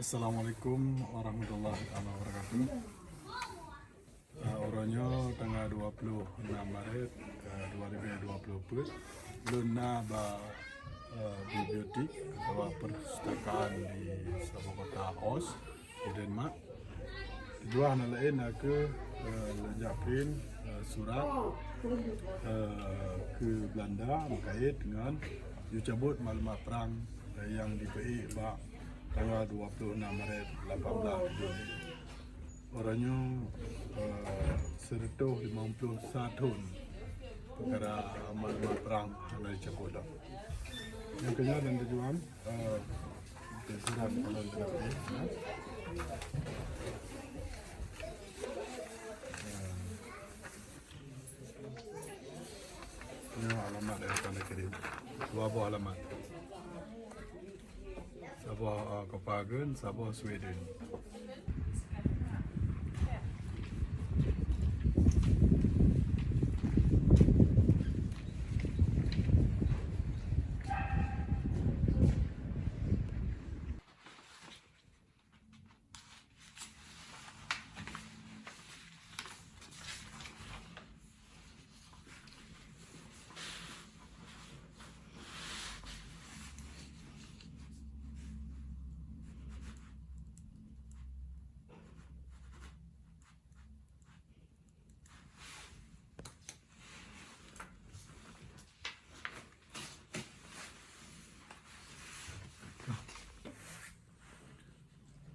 Assalamualaikum warahmatullahi wabarakatuh. Orangnya tanggal 26 Maret 2024. Luna bibliotek atau perpustakaan di sebuah kota Os di Denmark. Tujuan lain ke menjapin surat ke Belanda berkait dengan dicabut maklumat perang yang diberi tanggal 26 Maret 18 Juni. Orangnya 151 tahun perkara maklumat perang yang dicabut. Yang kedua dan tujuan surat kalau diberi. Ini alamat dari Tanda Kirim. Dua buah alamat. Sabah Copenhagen, Sabah Sweden.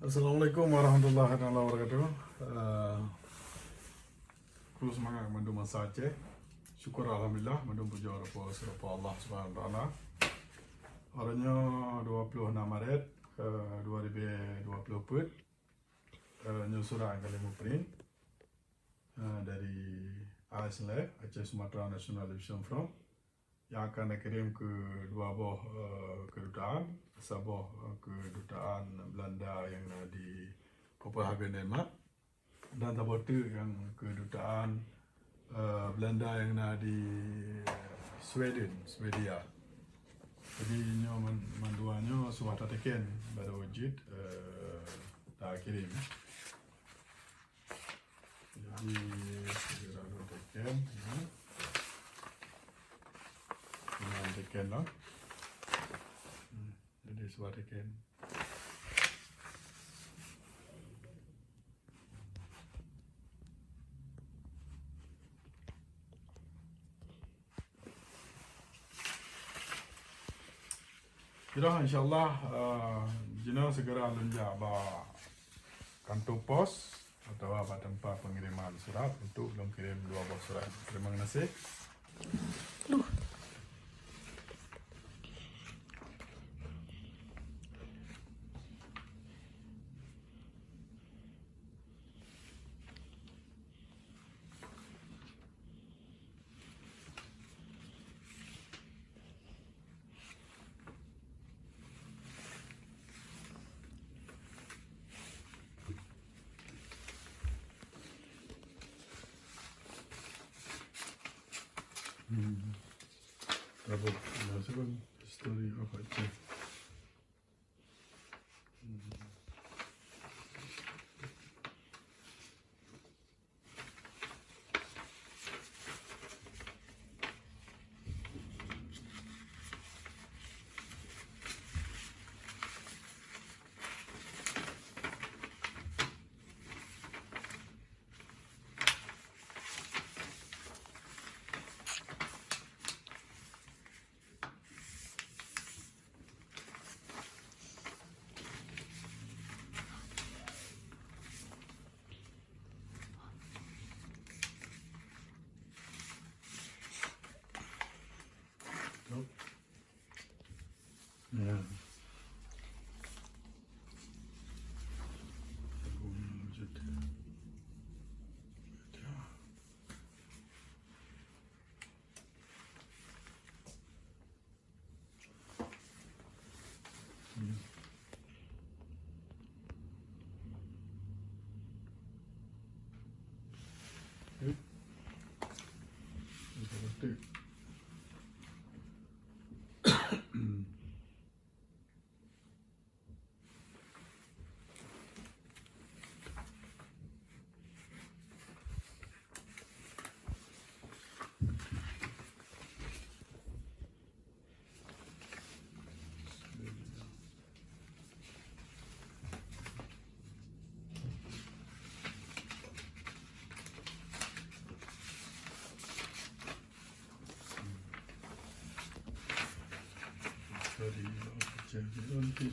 Assalamualaikum warahmatullahi wabarakatuh. Ku semangat mandum masa Aceh. Syukur alhamdulillah mandum puja serapa Allah Subhanahu wa taala. Orangnya 26 Maret 2024. Nyusuran kali print dari ASLF, Aceh Sumatera National Liberation Front, yang akan dikirim ke dua buah kedutaan, sebuah kedutaan Belanda yang di Copenhagen, Denmark, dan satu yang kedutaan Belanda yang di Swedia. Jadi manduannya sudah terteken pada wujud dah kirim. Jadi segera terteken. Tekan lah. Jadi suara tekan. Jadi insyaAllah jina segera lunjak kantor pos atau tempat pengiriman surat untuk mengirim dua buah surat. Terima kasih. Story of Aceh. Ya. Sorry, jadi nanti.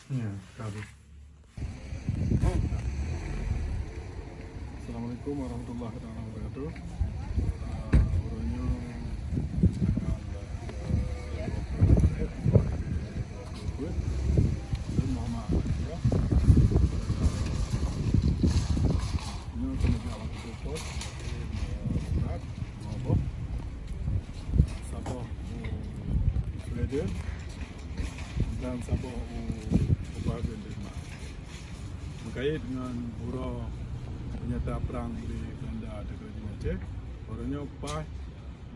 Ya, kabel. Assalamualaikum warahmatullahi wabarakatuh. Orangnya dan Sabah Bahagian Denmark berkait dengan buruh penyerta perang di Belanda atau Kerajaan Aceh. Orangnya pas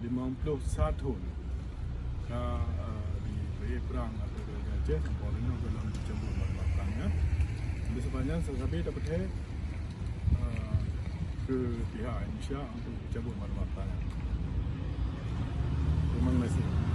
51 tahun di perang atau Kerajaan Aceh. Orangnya dalam dicabut maklumat perangnya. Di sepanjang sampai dapat ke pihak Indonesia untuk dicabut maklumat perangnya. Terima kasih.